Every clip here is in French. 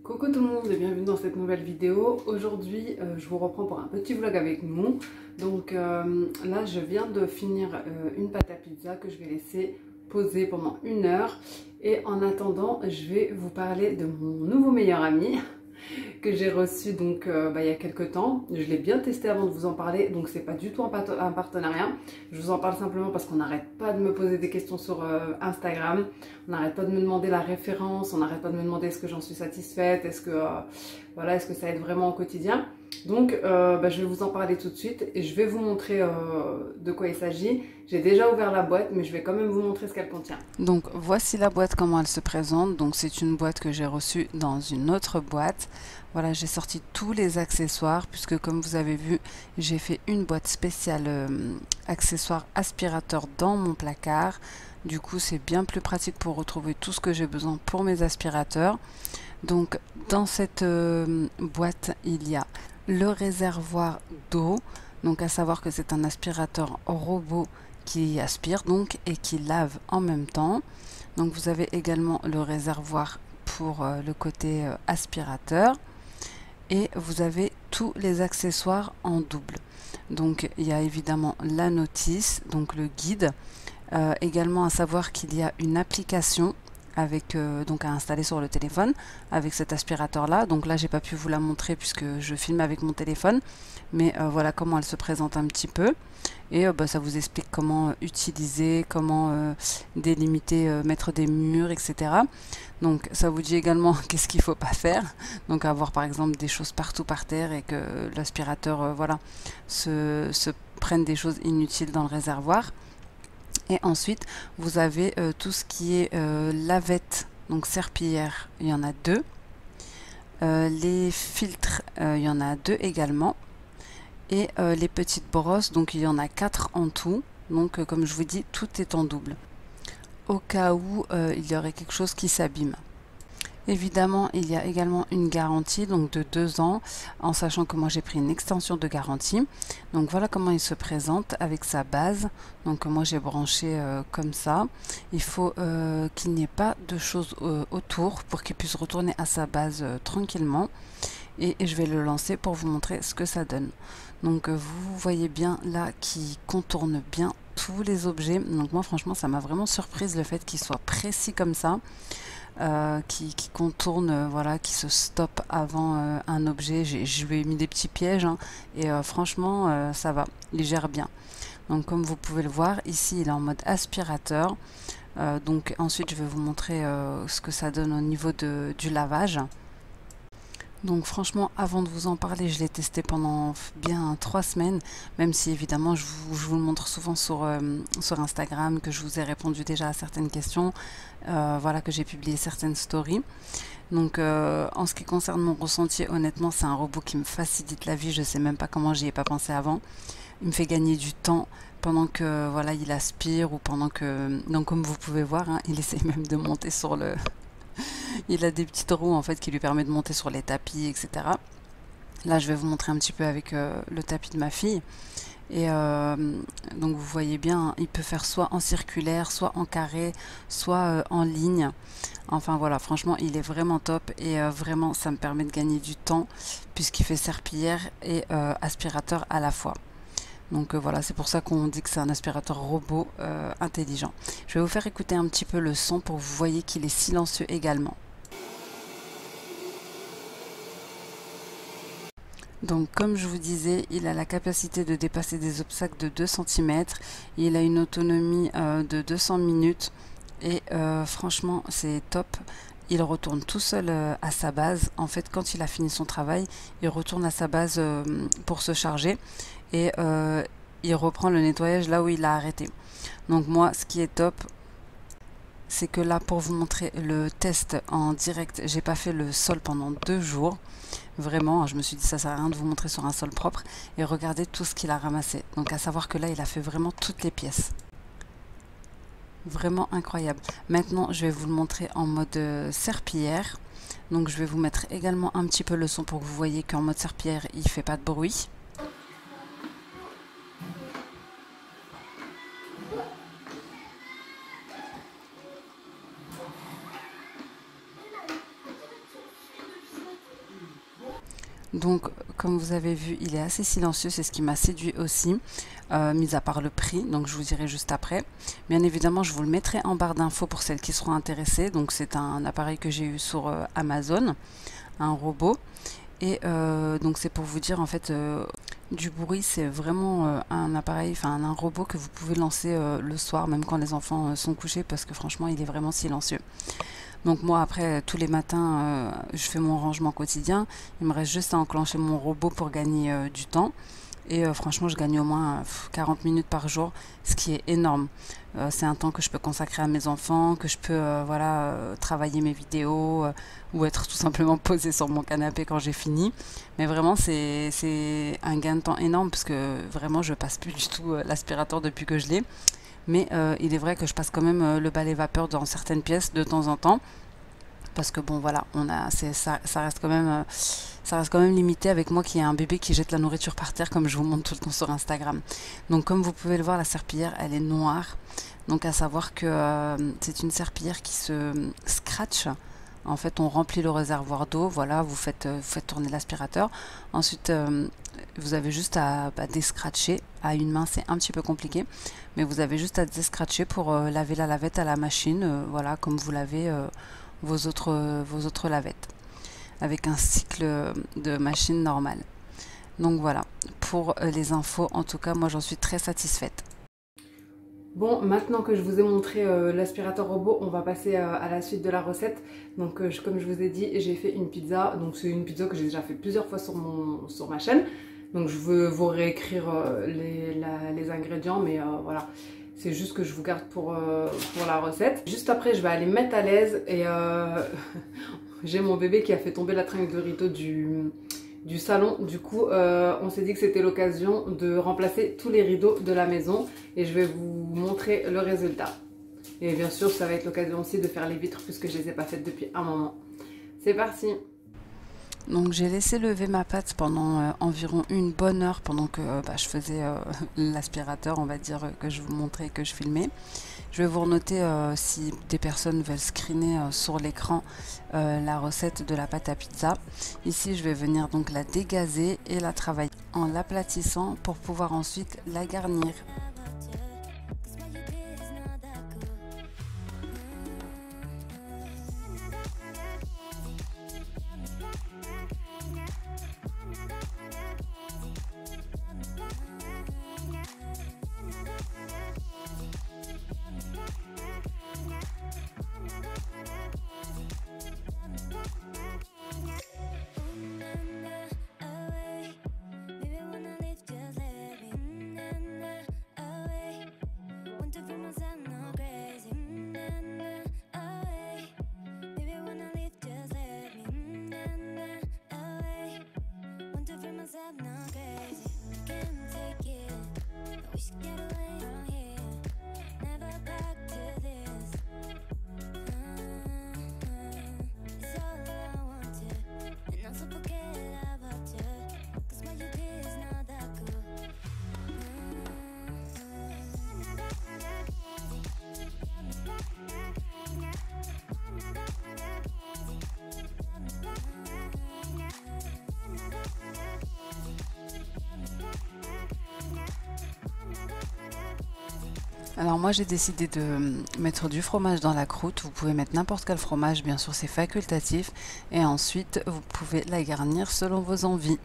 Coucou tout le monde et bienvenue dans cette nouvelle vidéo. Aujourd'hui je vous reprends pour un petit vlog avec nous. Donc là je viens de finir une pâte à pizza que je vais laisser poser pendant 1 heure. Et en attendant je vais vous parler de mon nouveau meilleur ami que j'ai reçu donc il y a quelques temps. Je l'ai bien testé avant de vous en parler, donc c'est pas du tout un partenariat. Je vous en parle simplement parce qu'on n'arrête pas de me poser des questions sur Instagram. On n'arrête pas de me demander la référence, on n'arrête pas de me demander est-ce que j'en suis satisfaite, est-ce que voilà, est-ce que ça aide vraiment au quotidien. Donc je vais vous en parler tout de suite et je vais vous montrer de quoi il s'agit. J'ai déjà ouvert la boîte mais je vais quand même vous montrer ce qu'elle contient. Donc voici la boîte, comment elle se présente. Donc c'est une boîte que j'ai reçue dans une autre boîte. Voilà, j'ai sorti tous les accessoires puisque comme vous avez vu, j'ai fait une boîte spéciale accessoires aspirateur dans mon placard. Du coup, c'est bien plus pratique pour retrouver tout ce que j'ai besoin pour mes aspirateurs. Donc dans cette boîte, il y a le réservoir d'eau. Donc à savoir que c'est un aspirateur robot qui aspire donc et qui lave en même temps. Donc vous avez également le réservoir pour le côté aspirateur. Et vous avez tous les accessoires en double. Donc il y a évidemment la notice, donc le guide. Également à savoir qu'il y a une application avec donc à installer sur le téléphone avec cet aspirateur là. Donc là j'ai pas pu vous la montrer puisque je filme avec mon téléphone, mais voilà comment elle se présente un petit peu. Et ça vous explique comment utiliser, comment délimiter, mettre des murs, etc. Donc ça vous dit également qu'est-ce qu'il ne faut pas faire. Donc avoir par exemple des choses partout par terre et que l'aspirateur voilà, se prenne des choses inutiles dans le réservoir. Et ensuite vous avez tout ce qui est lavette, donc serpillière, il y en a 2. Les filtres, il y en a 2 également. Et les petites brosses, donc il y en a 4 en tout. Donc comme je vous dis, tout est en double au cas où il y aurait quelque chose qui s'abîme. Évidemment, il y a également une garantie donc de 2 ans, en sachant que moi j'ai pris une extension de garantie. Donc voilà comment il se présente avec sa base. Donc moi j'ai branché comme ça. Il faut qu'il n'y ait pas de choses autour pour qu'il puisse retourner à sa base tranquillement. Et je vais le lancer pour vous montrer ce que ça donne. Donc vous voyez bien là qui contourne bien tous les objets. Donc moi franchement ça m'a vraiment surprise le fait qu'il soit précis comme ça, qui contourne, voilà, qui se stoppe avant un objet. Je lui ai mis des petits pièges hein, et franchement ça va, il gère bien. Donc comme vous pouvez le voir ici il est en mode aspirateur. Donc ensuite je vais vous montrer ce que ça donne au niveau du lavage. Donc franchement, avant de vous en parler, je l'ai testé pendant bien 3 semaines, même si évidemment je vous le montre souvent sur Instagram, que je vous ai répondu déjà à certaines questions, voilà, que j'ai publié certaines stories. Donc en ce qui concerne mon ressenti, honnêtement c'est un robot qui me facilite la vie, je sais même pas comment j'y ai pas pensé avant. Il me fait gagner du temps pendant que voilà il aspire ou pendant que, donc comme vous pouvez voir, hein, il essaie même de monter sur le... Il a des petites roues en fait qui lui permettent de monter sur les tapis, etc. Là, je vais vous montrer un petit peu avec le tapis de ma fille. Et donc vous voyez bien, il peut faire soit en circulaire, soit en carré, soit en ligne. Enfin voilà, franchement, il est vraiment top et vraiment, ça me permet de gagner du temps puisqu'il fait serpillière et aspirateur à la fois. Donc voilà, c'est pour ça qu'on dit que c'est un aspirateur robot intelligent. Je vais vous faire écouter un petit peu le son pour que vous voyez qu'il est silencieux également. Donc comme je vous disais, il a la capacité de dépasser des obstacles de 2 cm. Il a une autonomie de 200 minutes et franchement c'est top. Il retourne tout seul à sa base. En fait, quand il a fini son travail, il retourne à sa base pour se charger et il reprend le nettoyage là où il a arrêté. Donc moi, ce qui est top, c'est que là, pour vous montrer le test en direct, j'ai pas fait le sol pendant 2 jours. Vraiment, je me suis dit ça sert à rien de vous montrer sur un sol propre. Et regardez tout ce qu'il a ramassé. Donc à savoir que là, il a fait vraiment toutes les pièces. Vraiment incroyable. Maintenant, je vais vous le montrer en mode serpillière. Donc je vais vous mettre également un petit peu le son pour que vous voyez qu'en mode serpillière, il fait pas de bruit. Donc comme vous avez vu, il est assez silencieux, c'est ce qui m'a séduit aussi, mis à part le prix, donc je vous dirai juste après. Bien évidemment, je vous le mettrai en barre d'infos pour celles qui seront intéressées. Donc c'est un appareil que j'ai eu sur Amazon, un robot. Et donc c'est pour vous dire en fait du bruit, c'est vraiment un appareil, enfin un robot que vous pouvez lancer le soir, même quand les enfants sont couchés, parce que franchement il est vraiment silencieux. Donc moi après tous les matins je fais mon rangement quotidien, il me reste juste à enclencher mon robot pour gagner du temps. Et franchement je gagne au moins 40 minutes par jour, ce qui est énorme. C'est un temps que je peux consacrer à mes enfants, que je peux voilà, travailler mes vidéos ou être tout simplement posée sur mon canapé quand j'ai fini. Mais vraiment c'est un gain de temps énorme parce que vraiment je passe plus du tout l'aspirateur depuis que je l'ai. Mais il est vrai que je passe quand même le balai vapeur dans certaines pièces de temps en temps. Parce que bon voilà, ça reste quand même limité avec moi qui ai un bébé qui jette la nourriture par terre comme je vous montre tout le temps sur Instagram. Donc comme vous pouvez le voir, la serpillière elle est noire. Donc à savoir que c'est une serpillière qui se scratch. En fait on remplit le réservoir d'eau, voilà, vous faites tourner l'aspirateur. Ensuite vous avez juste à déscratcher. À une main c'est un petit peu compliqué, mais vous avez juste à déscratcher pour laver la lavette à la machine, voilà, comme vous lavez vos autres lavettes avec un cycle de machine normale. Donc voilà pour les infos, en tout cas moi j'en suis très satisfaite. Bon, maintenant que je vous ai montré l'aspirateur robot, on va passer à la suite de la recette. Donc comme je vous ai dit, j'ai fait une pizza. Donc c'est une pizza que j'ai déjà fait plusieurs fois sur ma chaîne. Donc je veux vous réécrire les ingrédients, mais voilà. C'est juste que je vous garde pour la recette. Juste après, je vais aller me mettre à l'aise et j'ai mon bébé qui a fait tomber la tringle de rideau du salon. Du coup, on s'est dit que c'était l'occasion de remplacer tous les rideaux de la maison et je vais vous montrer le résultat. Et bien sûr, ça va être l'occasion aussi de faire les vitres puisque je les ai pas faites depuis un moment. C'est parti! Donc j'ai laissé lever ma pâte pendant environ une bonne heure pendant que je faisais l'aspirateur, on va dire, que je vous montrais, que je filmais. Je vais vous renoter si des personnes veulent screener sur l'écran la recette de la pâte à pizza. Ici je vais venir donc la dégazer et la travailler en l'aplatissant pour pouvoir ensuite la garnir. Alors moi j'ai décidé de mettre du fromage dans la croûte, vous pouvez mettre n'importe quel fromage, bien sûr c'est facultatif, et ensuite vous pouvez la garnir selon vos envies.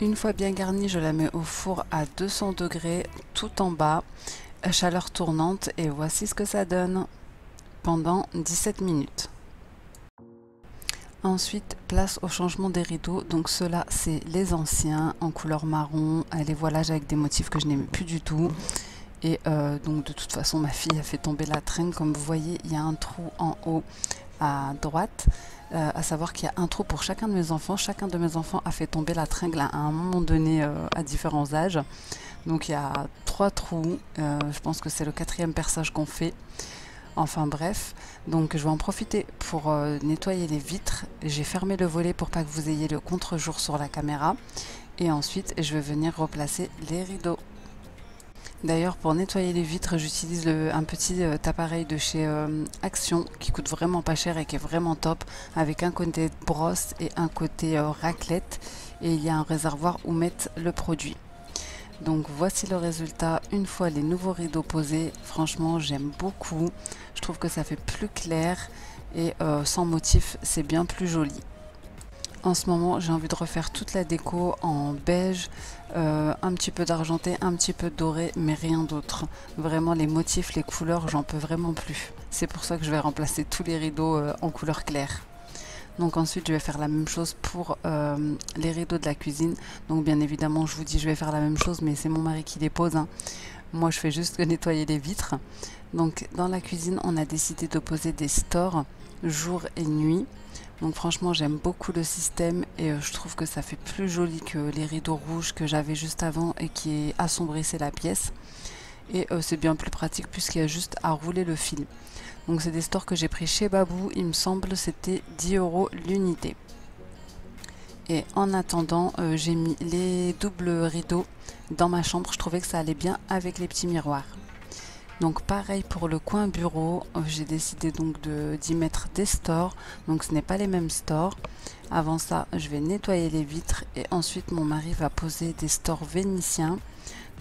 Une fois bien garnie, je la mets au four à 200 degrés tout en bas, chaleur tournante, et voici ce que ça donne pendant 17 minutes. Ensuite, place au changement des rideaux. Donc ceux-là, c'est les anciens en couleur marron, les voilages avec des motifs que je n'aime plus du tout. Et donc de toute façon, ma fille a fait tomber la tringle. Comme vous voyez, il y a un trou en haut à droite. À savoir qu'il y a un trou pour chacun de mes enfants. Chacun de mes enfants a fait tomber la tringle à un moment donné à différents âges. Donc il y a 3 trous. Je pense que c'est le 4e perçage qu'on fait. Enfin bref, donc je vais en profiter pour nettoyer les vitres. J'ai fermé le volet pour pas que vous ayez le contre-jour sur la caméra. Et ensuite, je vais venir replacer les rideaux. D'ailleurs, pour nettoyer les vitres, j'utilise un petit appareil de chez Action qui coûte vraiment pas cher et qui est vraiment top, avec un côté brosse et un côté raclette. Et il y a un réservoir où mettre le produit. Donc voici le résultat une fois les nouveaux rideaux posés. Franchement, j'aime beaucoup. Je trouve que ça fait plus clair et sans motif, c'est bien plus joli. En ce moment, j'ai envie de refaire toute la déco en beige, un petit peu d'argenté, un petit peu doré, mais rien d'autre. Vraiment, les motifs, les couleurs, j'en peux vraiment plus. C'est pour ça que je vais remplacer tous les rideaux en couleur claire. Donc ensuite, je vais faire la même chose pour les rideaux de la cuisine. Donc bien évidemment, je vous dis, je vais faire la même chose, mais c'est mon mari qui les pose, hein. Moi, je fais juste nettoyer les vitres. Donc dans la cuisine, on a décidé de poser des stores jour et nuit. Donc franchement, j'aime beaucoup le système et je trouve que ça fait plus joli que les rideaux rouges que j'avais juste avant et qui assombrissaient la pièce. Et c'est bien plus pratique puisqu'il y a juste à rouler le fil. Donc c'est des stores que j'ai pris chez Babou, il me semble c'était 10 € l'unité. Et en attendant, j'ai mis les doubles rideaux dans ma chambre, je trouvais que ça allait bien avec les petits miroirs. Donc pareil pour le coin bureau, j'ai décidé donc d'y mettre des stores, donc ce n'est pas les mêmes stores. Avant ça, je vais nettoyer les vitres et ensuite mon mari va poser des stores vénitiens.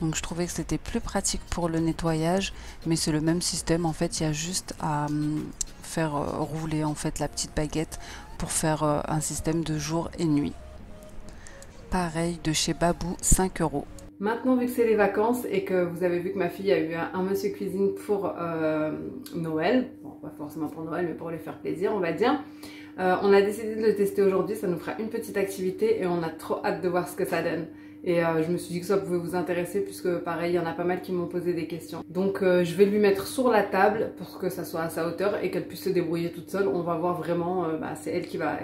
Donc je trouvais que c'était plus pratique pour le nettoyage, mais c'est le même système. En fait, il y a juste à faire rouler en fait la petite baguette pour faire un système de jour et nuit. Pareil de chez Babou, 5 €. Maintenant, vu que c'est les vacances et que vous avez vu que ma fille a eu un monsieur cuisine pour Noël, bon, pas forcément pour Noël, mais pour lui faire plaisir, on va dire. On a décidé de le tester aujourd'hui, ça nous fera une petite activité et on a trop hâte de voir ce que ça donne. Et je me suis dit que ça pouvait vous intéresser puisque pareil, il y en a pas mal qui m'ont posé des questions. Donc je vais lui mettre sur la table pour que ça soit à sa hauteur et qu'elle puisse se débrouiller toute seule. On va voir vraiment, c'est elle qui va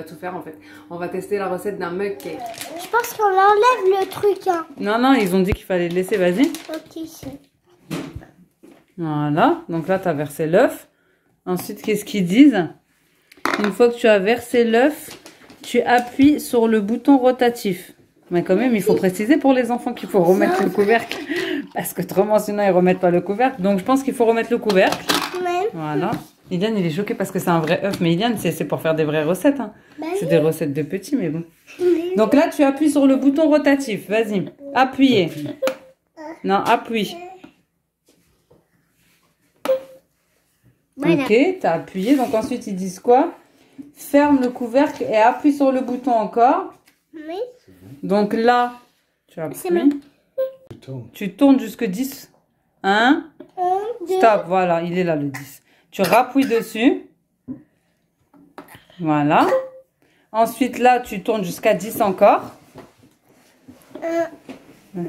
tout faire en fait. On va tester la recette d'un mug cake. Je pense qu'on enlève le truc. Hein. Non, ils ont dit qu'il fallait le laisser, vas-y. Ok, c'est... Voilà, donc là tu as versé l'œuf. Ensuite, qu'est-ce qu'ils disent? Une fois que tu as versé l'œuf, tu appuies sur le bouton rotatif. Mais quand même, il faut préciser pour les enfants qu'il faut remettre le couvercle. Parce que autrement, sinon, ils ne remettent pas le couvercle. Donc, je pense qu'il faut remettre le couvercle. Ouais. Voilà. Iliane, il est choqué parce que c'est un vrai œuf. Mais Iliane, c'est pour faire des vraies recettes. Hein. Bah c'est des recettes de petits, mais bon. Donc là, tu appuies sur le bouton rotatif. Vas-y. Appuyez. Non, appuie. Voilà. Ok, tu as appuyé. Donc ensuite, ils disent quoi? Ferme le couvercle et appuie sur le bouton encore. Oui. Donc là, tu appuies. Tu tournes jusque 10. 1. Stop, voilà, il est là le 10. Tu rappuies dessus. Voilà. Ensuite, là, tu tournes jusqu'à 10 encore. 1, 2,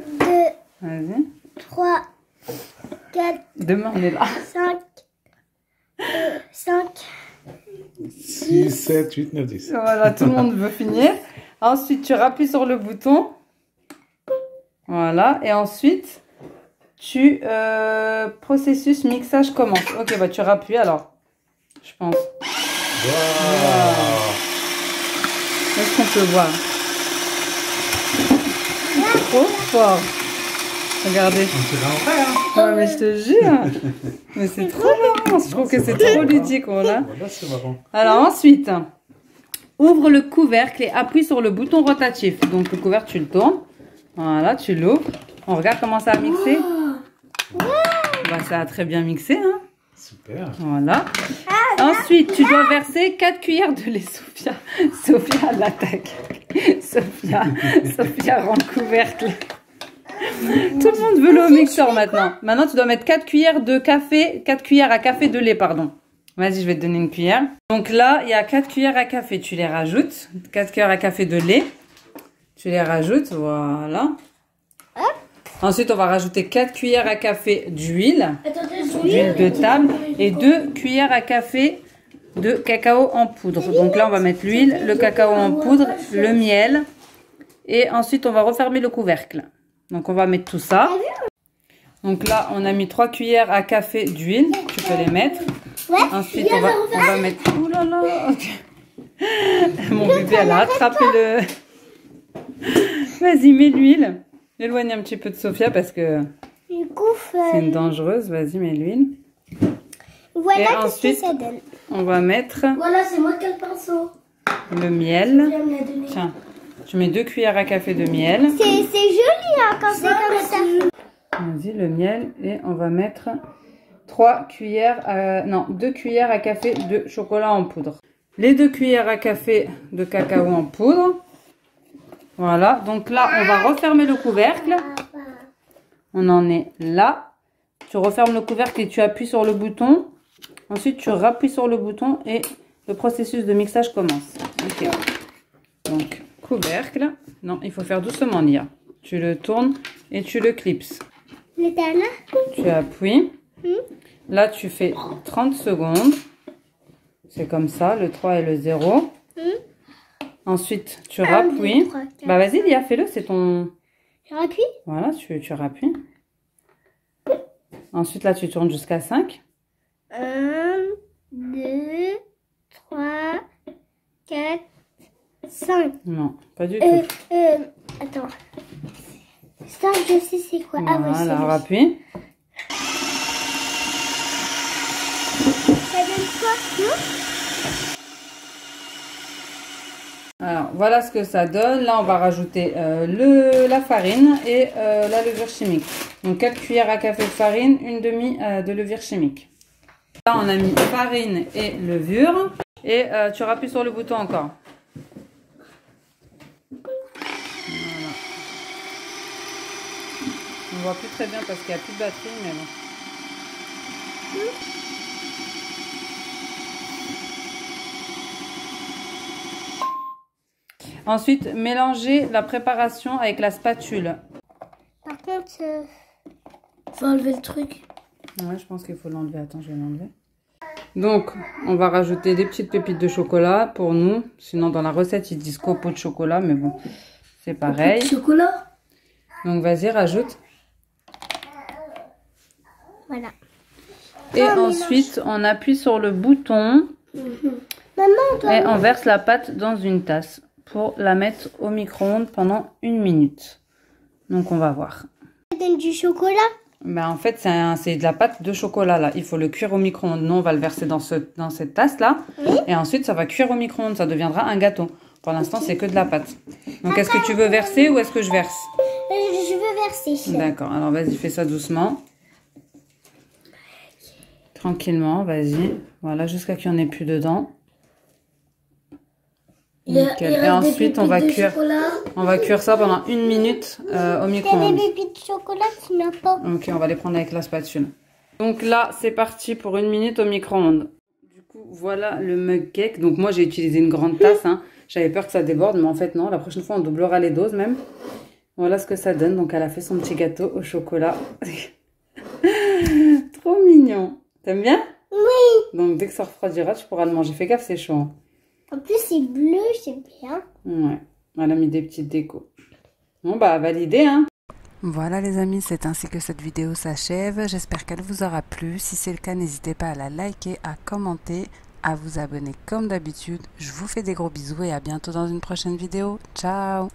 vas-y. 3, 4. Demain, on est là. 5, 6, 7, 8, 9, 10. Voilà, tout le monde veut finir. Ensuite, tu rappuies sur le bouton. Voilà. Et ensuite, processus mixage commence. Ok, bah tu rappuies alors. Je pense. Wow. Est-ce qu'on peut voir? Trop fort. Regardez. On dirait en vrai, hein. Ouais, mais je te jure. Mais c'est trop marrant. Je trouve que c'est trop ludique. Voilà. Voilà, c'est marrant. Alors ensuite, ouvre le couvercle et appuie sur le bouton rotatif. Donc le couvercle, tu le tournes. Voilà, tu l'ouvres. On regarde comment ça a mixé. Bah, ça a très bien mixé. Hein. Super. Voilà. Ensuite, tu dois verser 4 cuillères de lait, Sophia. Sophia l'attaque. Sophia rend le couvercle. Tout le monde veut le mixeur maintenant. Maintenant, tu dois mettre 4 cuillères de café, 4 cuillères à café de lait, pardon. Vas-y, je vais te donner une cuillère. Donc là, il y a 4 cuillères à café. Tu les rajoutes. 4 cuillères à café de lait. Tu les rajoutes, voilà. Ensuite, on va rajouter 4 cuillères à café d'huile. D'huile de table. Et 2 cuillères à café de cacao en poudre. Donc là, on va mettre l'huile, le cacao en poudre, le miel. Et ensuite, on va refermer le couvercle. Donc, on va mettre tout ça. Donc là, on a mis 3 cuillères à café d'huile. Tu peux les mettre. Ensuite, on va mettre... Ouh là là. Mon bébé, elle a attrapé le... Vas-y, mets l'huile. Éloigne un petit peu de Sophia parce que c'est une dangereuse. Vas-y, mets l'huile. Voilà. Et ensuite, ce que ça donne. On va mettre... Voilà, c'est moi qui ai le pinceau. Le miel. Tiens, tu mets 2 cuillères à café de miel. C'est joli hein, quand c'est comme ça. Vas-y, le miel. Et on va mettre 2 cuillères à café de chocolat en poudre. Les 2 cuillères à café de cacao en poudre. Voilà, donc là, on va refermer le couvercle. On en est là. Tu refermes le couvercle et tu appuies sur le bouton. Ensuite, tu rappuies sur le bouton et le processus de mixage commence. Ok. Donc, couvercle. Non, il faut faire doucement, Lia. Tu le tournes et tu le clipses. Tu appuies. Là, tu fais 30 secondes. C'est comme ça, le 3 et le 0. Ensuite, tu rappuies. Bah, vas-y, Lia, fais-le, c'est ton... Je rappuie. Voilà, tu rappuies. Ensuite, là, tu tournes jusqu'à 5. 1, 2, 3, 4, 5. Non, pas du tout. Attends. Ça, je sais c'est quoi. Ah, ouais, Voilà, c'est rappuie. Ça donne quoi, non? Alors, voilà ce que ça donne. Là, on va rajouter la farine et la levure chimique. Donc, 4 cuillères à café de farine, une demi de levure chimique. Là, on a mis farine et levure. Et tu rappuies sur le bouton encore. Voilà. On ne voit plus très bien parce qu'il n'y a plus de batterie, mais bon. Ensuite, mélangez la préparation avec la spatule. Par contre, faut enlever le truc. Ouais, je pense qu'il faut l'enlever. Attends, je vais l'enlever. Donc, on va rajouter des petites pépites de chocolat pour nous. Sinon, dans la recette, ils disent copeaux de chocolat, mais bon, c'est pareil. Chocolat. Donc, vas-y, rajoute. Voilà. Et ensuite, on appuie sur le bouton. Et on verse la pâte dans une tasse pour la mettre au micro-ondes pendant 1 minute. Donc, on va voir. Ça donne du chocolat. Ben, en fait, c'est de la pâte de chocolat, là. Il faut le cuire au micro-ondes. Nous, on va le verser dans cette tasse-là. Oui. Et ensuite, ça va cuire au micro-ondes. Ça deviendra un gâteau. Pour l'instant, c'est que de la pâte. Donc, est-ce que tu veux verser ou est-ce que je verse? Je veux verser. D'accord. Alors, vas-y, fais ça doucement. Tranquillement, vas-y. Voilà, jusqu'à qu'il n'y en ait plus dedans. Nickel. Et ensuite, on va cuire ça pendant 1 minute au micro-ondes. Il y a des pépites de chocolat qui n'ont pas. Ok, on va les prendre avec la spatule. Donc là, c'est parti pour 1 minute au micro-ondes. Du coup, voilà le mug cake. Donc moi, j'ai utilisé une grande tasse. Hein. J'avais peur que ça déborde, mais en fait, non. La prochaine fois, on doublera les doses même. Voilà ce que ça donne. Donc, elle a fait son petit gâteau au chocolat. Trop mignon. T'aimes bien? Oui. Donc, dès que ça refroidira, tu pourras le manger. Fais gaffe, c'est chaud. Hein. En plus, c'est bleu, c'est bien. Ouais, elle a mis des petites décos. Bon, bah, validé, hein. Voilà les amis, c'est ainsi que cette vidéo s'achève. J'espère qu'elle vous aura plu. Si c'est le cas, n'hésitez pas à la liker, à commenter, à vous abonner comme d'habitude. Je vous fais des gros bisous et à bientôt dans une prochaine vidéo. Ciao!